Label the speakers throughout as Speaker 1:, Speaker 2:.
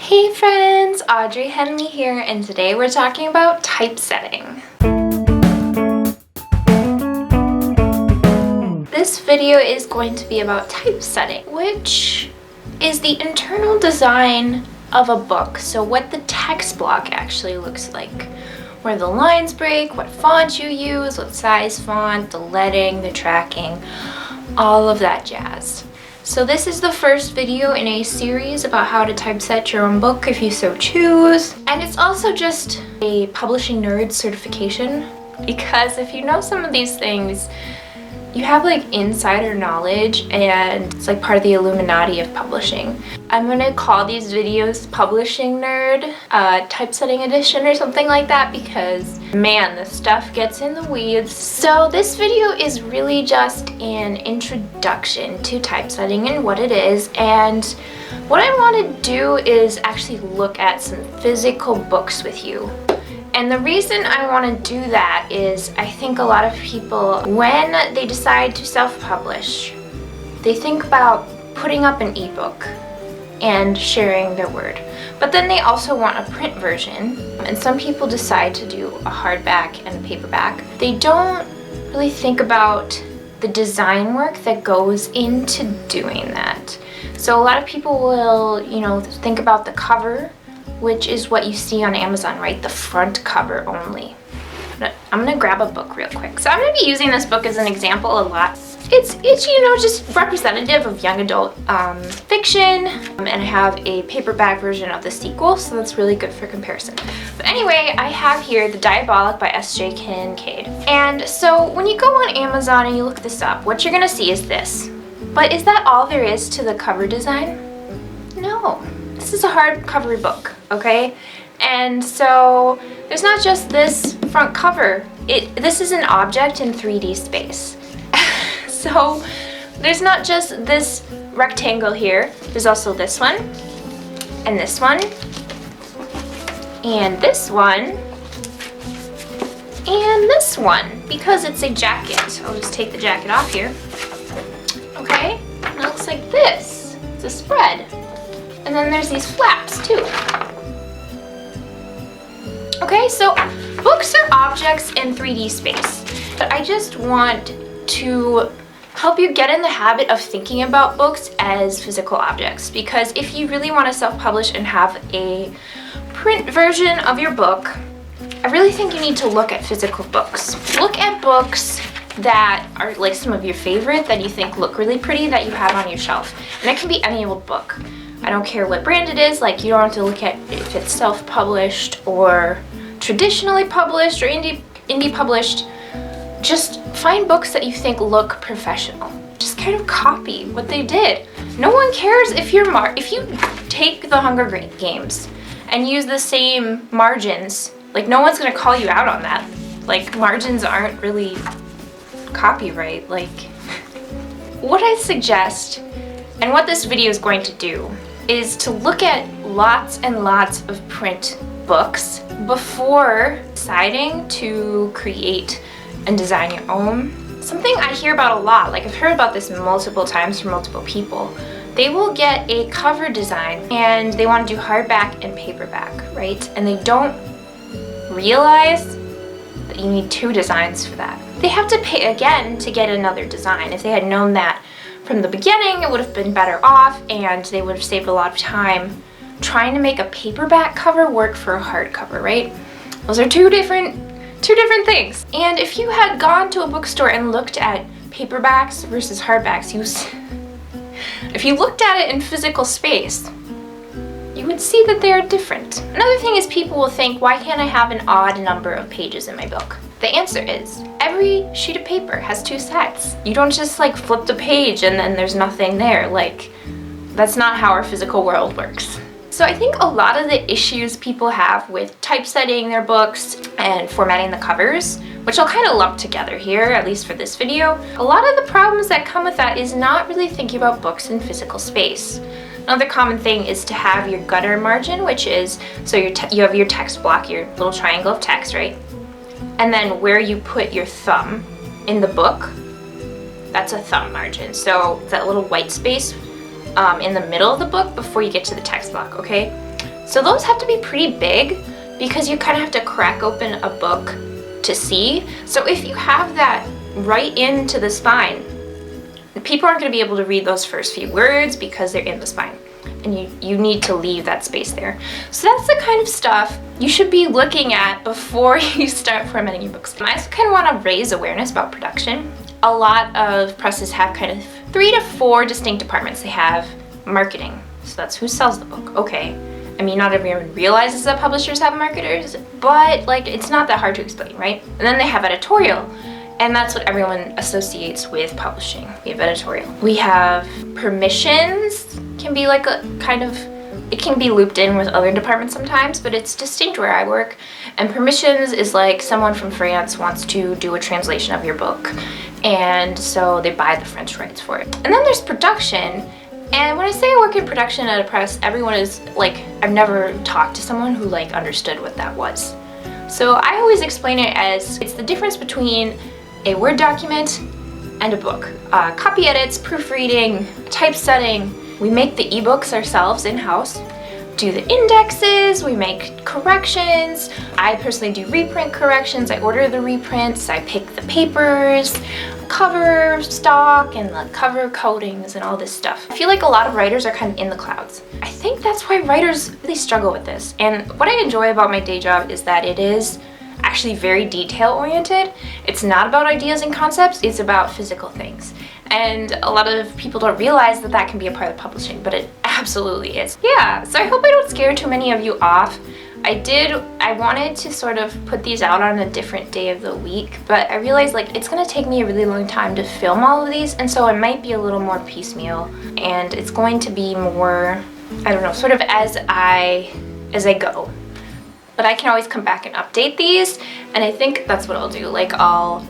Speaker 1: Hey friends, Audrey Henley here, and today we're talking about typesetting. This video is going to be about typesetting, which is the internal design of a book. So what the text block actually looks like, where the lines break, what font you use, what size font, the leading, the tracking, all of that jazz. So this is the first video in a series about how to typeset your own book if you so choose. And it's also just a publishing nerd certification, because if you know some of these things, you have like insider knowledge, and it's like part of the Illuminati of publishing. I'm gonna call these videos Publishing Nerd, Typesetting Edition or something like that, because man, the stuff gets in the weeds. So this video is really just an introduction to typesetting and what it is, and what I want to do is actually look at some physical books with you. And the reason I want to do that is I think a lot of people, when they decide to self-publish, they think about putting up an ebook and sharing their word. But then they also want a print version, and some people decide to do a hardback and a paperback. They don't really think about the design work that goes into doing that. So a lot of people will, think about the cover, which is what you see on Amazon, right? The front cover only. I'm gonna grab a book real quick. So I'm gonna be using this book as an example a lot. It's just representative of young adult fiction, and I have a paperback version of the sequel, so that's really good for comparison. But anyway, I have here The Diabolic by S.J. Kincaid. And so when you go on Amazon and you look this up, what you're gonna see is this. But is that all there is to the cover design? No. This is a hardcover book, okay? And so there's not just this front cover. This is an object in 3D space. So there's not just this rectangle here. There's also this one, and this one, and this one, and this one, because it's a jacket. I'll just take the jacket off here. Okay, and it looks like this. It's a spread. And then there's these flaps too. Okay, so books are objects in 3D space, but I just want to help you get in the habit of thinking about books as physical objects, because if you really want to self-publish and have a print version of your book, I really think you need to look at physical books. Look at books that are like some of your favorite, that you think look really pretty, that you have on your shelf. And it can be any old book. I don't care what brand it is, like you don't have to look at if it's self-published or traditionally published or indie published. Just find books that you think look professional. Just kind of copy what they did. No one cares if you take the Hunger Games and use the same margins. Like, no one's gonna call you out on that. Like, margins aren't really copyright. Like, what I suggest, and what this video is going to do, is to look at lots and lots of print books before deciding to create and design your own. Something I hear about a lot, like I've heard about this multiple times from multiple people, they will get a cover design and they want to do hardback and paperback, right? And they don't realize that you need two designs for that. They have to pay again to get another design. If they had known that from the beginning, it would have been better off, and they would have saved a lot of time trying to make a paperback cover work for a hardcover, right? Those are two different things. And if you had gone to a bookstore and looked at paperbacks versus hardbacks, if you looked at it in physical space, you would see that they are different. Another thing is, people will think, why can't I have an odd number of pages in my book? The answer is, every sheet of paper has two sides. You don't just like flip the page and then there's nothing there. Like, that's not how our physical world works. So I think a lot of the issues people have with typesetting their books and formatting the covers, which I'll kind of lump together here, at least for this video, a lot of the problems that come with that is not really thinking about books in physical space. Another common thing is to have your gutter margin, which is, so you have your text block, your little triangle of text, right? And then where you put your thumb in the book, that's a thumb margin. So that little white space in the middle of the book before you get to the text block, okay? So those have to be pretty big because you kind of have to crack open a book to see. So if you have that right into the spine, people aren't going to be able to read those first few words because they're in the spine. And you need to leave that space there. So that's the kind of stuff you should be looking at before you start formatting your books. I also kind of want to raise awareness about production. A lot of presses have kind of 3 to 4 distinct departments. They have marketing, so that's who sells the book. Okay, I mean, not everyone realizes that publishers have marketers, but like it's not that hard to explain, right? And then they have editorial, and that's what everyone associates with publishing. We have editorial. We have permissions, can be like a kind of, it can be looped in with other departments sometimes, but it's distinct where I work. And permissions is like someone from France wants to do a translation of your book, and so they buy the French rights for it. And then there's production. And when I say I work in production at a press, everyone is like, I've never talked to someone who like understood what that was. So I always explain it as it's the difference between a Word document and a book. Copy edits, proofreading, typesetting. We make the ebooks ourselves in-house, do the indexes, we make corrections. I personally do reprint corrections. I order the reprints, I pick the papers, cover stock and the cover coatings and all this stuff. I feel like a lot of writers are kind of in the clouds. I think that's why writers really struggle with this. And what I enjoy about my day job is that it is actually very detail oriented. It's not about ideas and concepts, it's about physical things. And a lot of people don't realize that that can be a part of publishing, but it absolutely is. Yeah, so I hope I don't scare too many of you off. I wanted to sort of put these out on a different day of the week, but I realized like it's gonna take me a really long time to film all of these, and so it might be a little more piecemeal, and it's going to be more, I don't know, sort of as I go. But I can always come back and update these, and I think that's what I'll do. Like I'll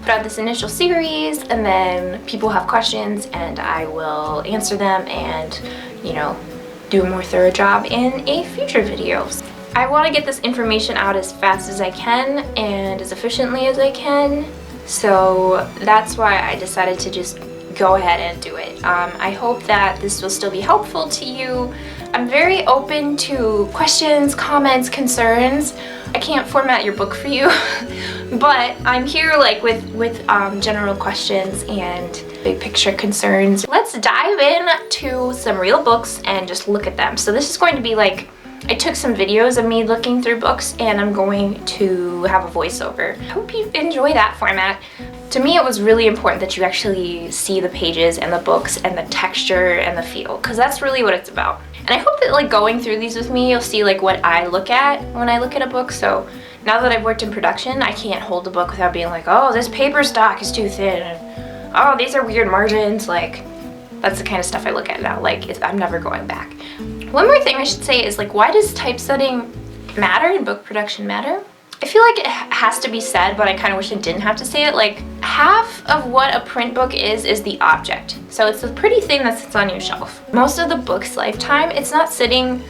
Speaker 1: put out this initial series, and then people have questions and I will answer them and, you know, do a more thorough job in a future video. I want to get this information out as fast as I can and as efficiently as I can, so that's why I decided to just go ahead and do it. I hope that this will still be helpful to you. I'm very open to questions, comments, concerns. I can't format your book for you, but I'm here like with general questions and big picture concerns. Let's dive into some real books and just look at them. So this is going to be like, I took some videos of me looking through books and I'm going to have a voiceover. I hope you enjoy that format. To me, it was really important that you actually see the pages and the books and the texture and the feel, because that's really what it's about. And I hope that like going through these with me, you'll see like what I look at when I look at a book. So now that I've worked in production, I can't hold a book without being like, oh, this paper stock is too thin, and oh, these are weird margins. Like, that's the kind of stuff I look at now. Like, I'm never going back. One more thing I should say is like, why does typesetting matter and book production matter? I feel like it has to be said, but I kind of wish I didn't have to say it. Like, half of what a print book is the object. So it's the pretty thing that sits on your shelf. Most of the book's lifetime, it's not sitting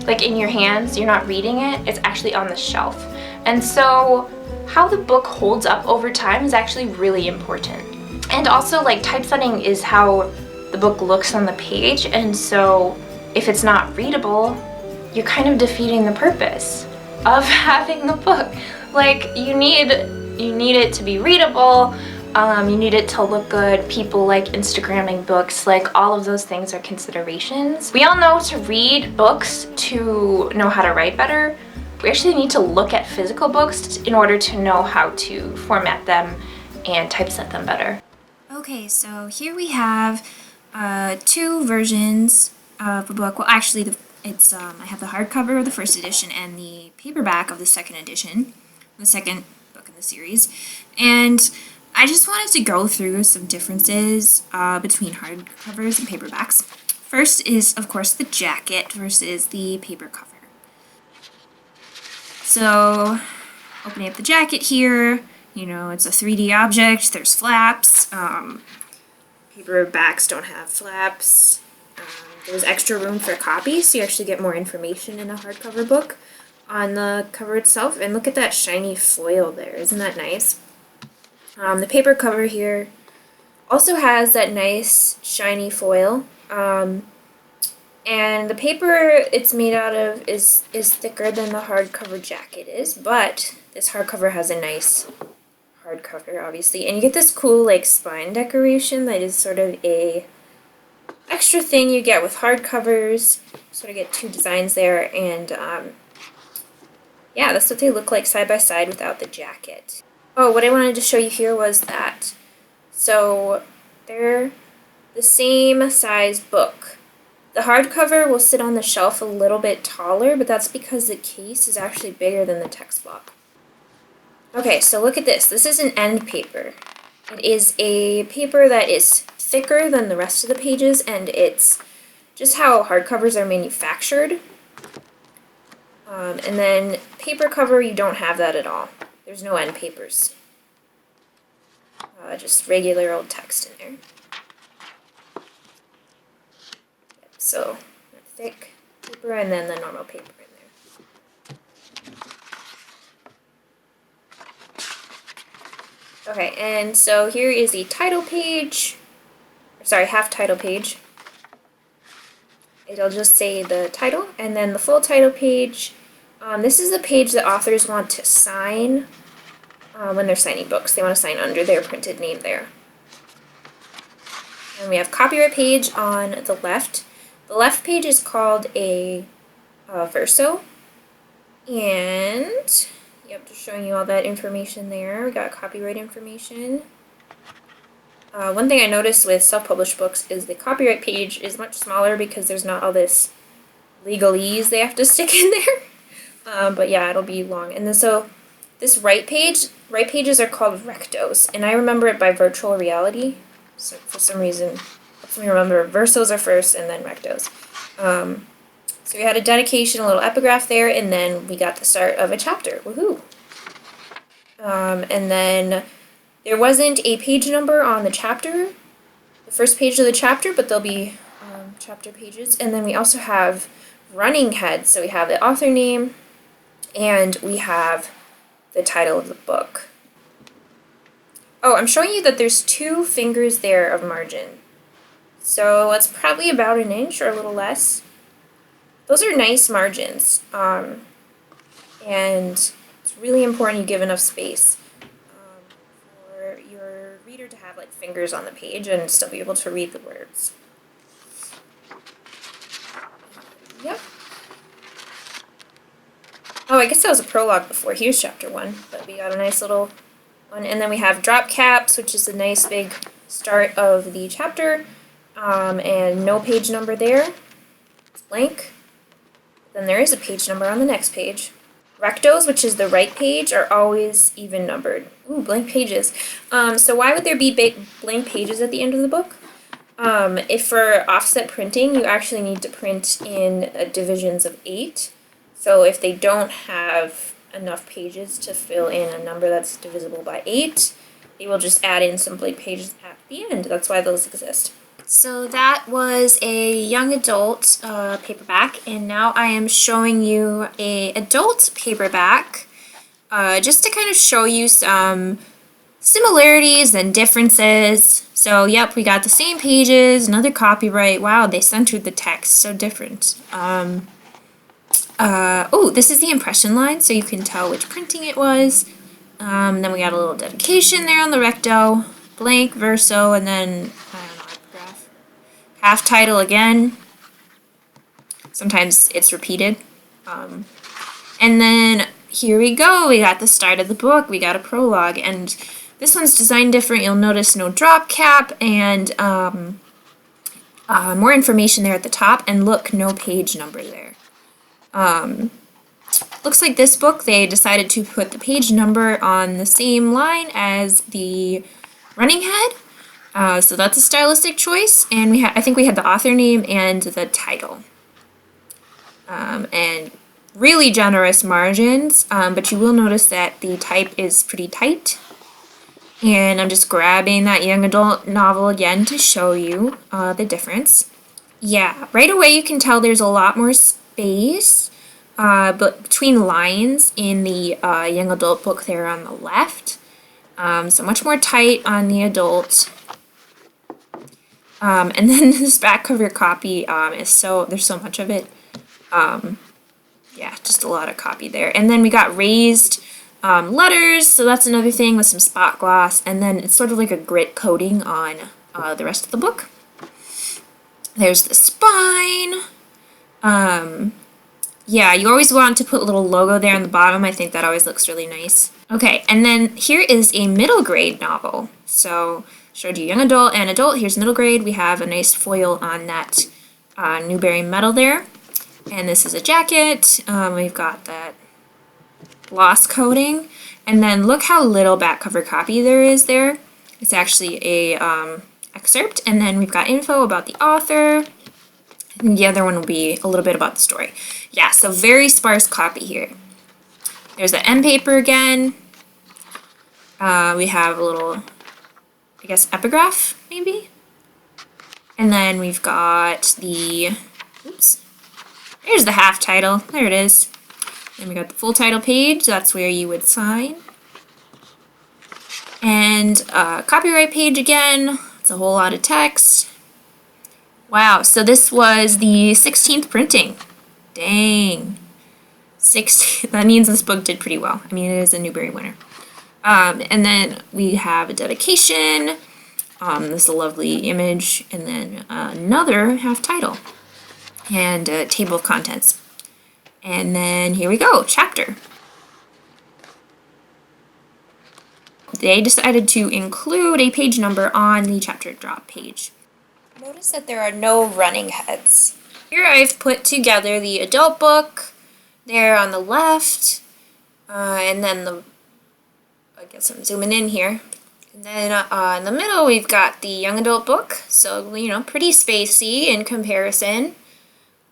Speaker 1: like in your hands, you're not reading it, it's actually on the shelf. And so how the book holds up over time is actually really important. And also like typesetting is how the book looks on the page, and so if it's not readable, you're kind of defeating the purpose of having the book. Like, you need it to be readable, you need it to look good. People like Instagramming books, like all of those things are considerations. We all know to read books to know how to write better. We actually need to look at physical books in order to know how to format them and typeset them better.
Speaker 2: Okay, so here we have 2 versions of a book. Well, actually, I have the hardcover of the first edition and the paperback of the second edition, the second book in the series. And I just wanted to go through some differences between hardcovers and paperbacks. First is, of course, the jacket versus the paper cover. So, opening up the jacket here, you know, it's a 3D object, there's flaps. Paperbacks don't have flaps. There's extra room for copies, so you actually get more information in a hardcover book on the cover itself. And look at that shiny foil there, isn't that nice? The paper cover here also has that nice shiny foil. And the paper it's made out of is thicker than the hardcover jacket is, but this hardcover has a nice hardcover, obviously. And you get this cool like spine decoration that is sort of a extra thing you get with hardcovers. Sort of get two designs there, and yeah, that's what they look like side by side without the jacket. Oh, what I wanted to show you here was that, so they're the same size book. The hardcover will sit on the shelf a little bit taller, but that's because the case is actually bigger than the text block. Okay, so look at this. This is an end paper. It is a paper that is thicker than the rest of the pages, and it's just how hardcovers are manufactured. And then paper cover, you don't have that at all. There's no end papers. Just regular old text in there. So, thick paper and then the normal paper in there. Okay, and so here is the title page, sorry, half title page. It'll just say the title, and then the full title page. This is the page that authors want to sign when they're signing books. They want to sign under their printed name there. And we have copyright page on the left. The left page is called a verso, and yep, just showing you all that information there. We got copyright information. One thing I noticed with self-published books is the copyright page is much smaller because there's not all this legalese they have to stick in there. But yeah, it'll be long. And then so this right pages are called rectos, and I remember it by virtual reality. So for some reason, helps me remember versos are first and then rectos. So we had a dedication, a little epigraph there, and then we got the start of a chapter. Woohoo! And then there wasn't a page number on the chapter, the first page of the chapter, but there'll be chapter pages. And then we also have running heads. So we have the author name, and we have the title of the book. Oh, I'm showing you that there's 2 fingers there of margin. So it's probably about an inch or a little less. Those are nice margins. And it's really important you give enough space for your reader to have like fingers on the page and still be able to read the words. Yep. Oh, I guess that was a prologue before. Here's chapter 1, but we got a nice little one. And then we have drop caps, which is a nice big start of the chapter, and no page number there. It's blank. Then there is a page number on the next page. Rectos, which is the right page, are always even numbered. Ooh, blank pages. So why would there be blank pages at the end of the book? If for offset printing, you actually need to print in divisions of 8. So if they don't have enough pages to fill in a number that's divisible by 8, they will just add in some blank pages at the end. That's why those exist. So that was a young adult paperback, and now I am showing you a adult paperback just to kind of show you some similarities and differences. So yep, we got the same pages, another copyright. Wow, they centered the text, so different. Oh, this is the impression line, so you can tell which printing it was. Then we got a little dedication there on the recto, blank, verso, and then epigraph. Half title again. Sometimes it's repeated. And then here we go. We got the start of the book. We got a prologue, and this one's designed different. You'll notice no drop cap and more information there at the top. And look, no page number there. Looks like this book, they decided to put the page number on the same line as the running head. So that's a stylistic choice. And I think we had the author name and the title. And really generous margins, but you will notice that the type is pretty tight. And I'm just grabbing that young adult novel again to show you the difference. Yeah, right away you can tell there's a lot more space but between lines in the young adult book there on the left. So much more tight on the adult. And then this back cover copy there's so much of it. Yeah, just a lot of copy there. And then we got raised letters, so that's another thing with some spot gloss. And then it's sort of like a grit coating on the rest of the book. There's the spine. Yeah, you always want to put a little logo there on the bottom. I think that always looks really nice. Okay, and then here is a middle grade novel. So showed you young adult and adult. Here's middle grade. We have a nice foil on that Newbery metal there. And this is a jacket. We've got that gloss coating. And then look how little back cover copy there is there. It's actually a excerpt. And then we've got info about the author. And the other one will be a little bit about the story. Yeah, so very sparse copy here. There's the end paper again. We have a little, I guess, epigraph, maybe? And then we've got the, oops, there's the half title. There it is. Then we got the full title page. That's where you would sign. And copyright page again. It's a whole lot of text. Wow, so this was the 16th printing. Dang. 16, that means this book did pretty well. I mean, it is a Newbery winner. And then we have a dedication. This is a lovely image. And then another half title. And a table of contents. And then here we go, chapter. They decided to include a page number on the chapter drop page. Notice that there are no running heads. Here I've put together the adult book there on the left, and then I guess I'm zooming in here. And then in the middle we've got the young adult book, so you know, pretty spacey in comparison.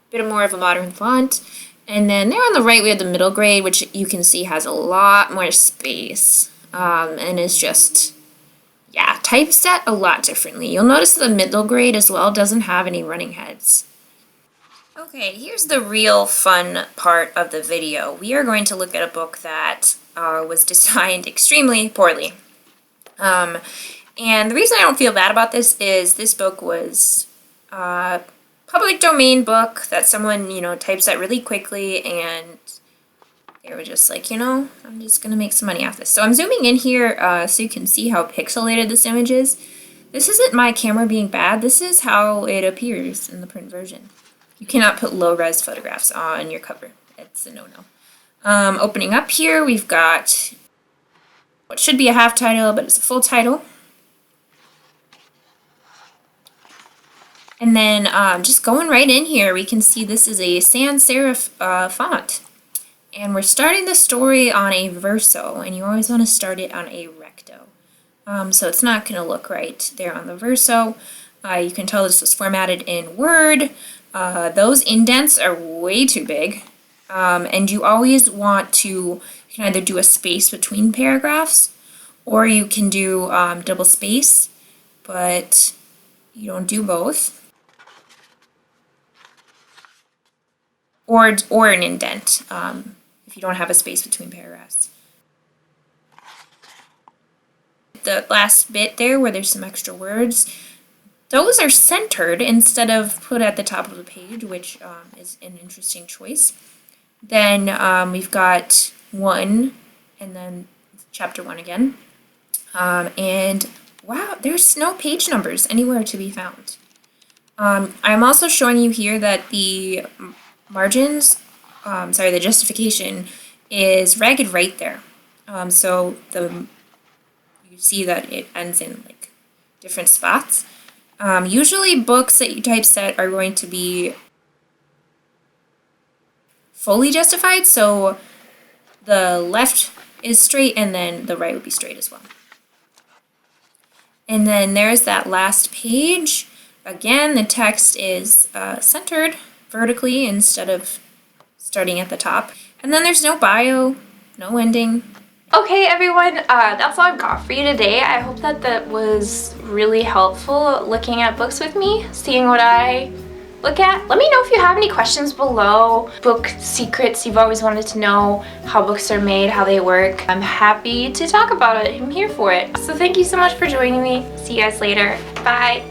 Speaker 2: Bit more of a modern font. And then there on the right we have the middle grade, which you can see has a lot more space, and is just, yeah, typeset a lot differently. You'll notice the middle grade as well doesn't have any running heads. Okay, here's the real fun part of the video. We are going to look at a book that was designed extremely poorly. And the reason I don't feel bad about this is this book was a public domain book that someone, you know, typeset really quickly, and they were just like, you know, I'm just going to make some money off this. So I'm zooming in here so you can see how pixelated this image is. This isn't my camera being bad. This is how it appears in the print version. You cannot put low-res photographs on your cover. It's a no-no. Opening up here, we've got what should be a half title, but it's a full title. And then just going right in here, we can see this is a sans serif font. And we're starting the story on a verso, and you always want to start it on a recto. So it's not going to look right there on the verso. You can tell this was formatted in Word. Those indents are way too big. And you always want to, you can either do a space between paragraphs, or you can do double space, but you don't do both. Or an indent, if you don't have a space between paragraphs. The last bit there where there's some extra words, those are centered instead of put at the top of the page, which is an interesting choice. Then we've got 1, and then chapter 1 again. And wow, there's no page numbers anywhere to be found. I'm also showing you here that the margins, the justification is ragged right there. So you see that it ends in like different spots. Usually books that you typeset are going to be fully justified, so the left is straight and then the right would be straight as well. And then there's that last page. Again, the text is centered vertically instead of starting at the top. And then there's no bio, no ending.
Speaker 1: Okay, everyone, that's all I've got for you today. I hope that was really helpful looking at books with me, seeing what I look at. Let me know if you have any questions below, book secrets you've always wanted to know, how books are made, how they work. I'm happy to talk about it. I'm here for it. So thank you so much for joining me. See you guys later. Bye.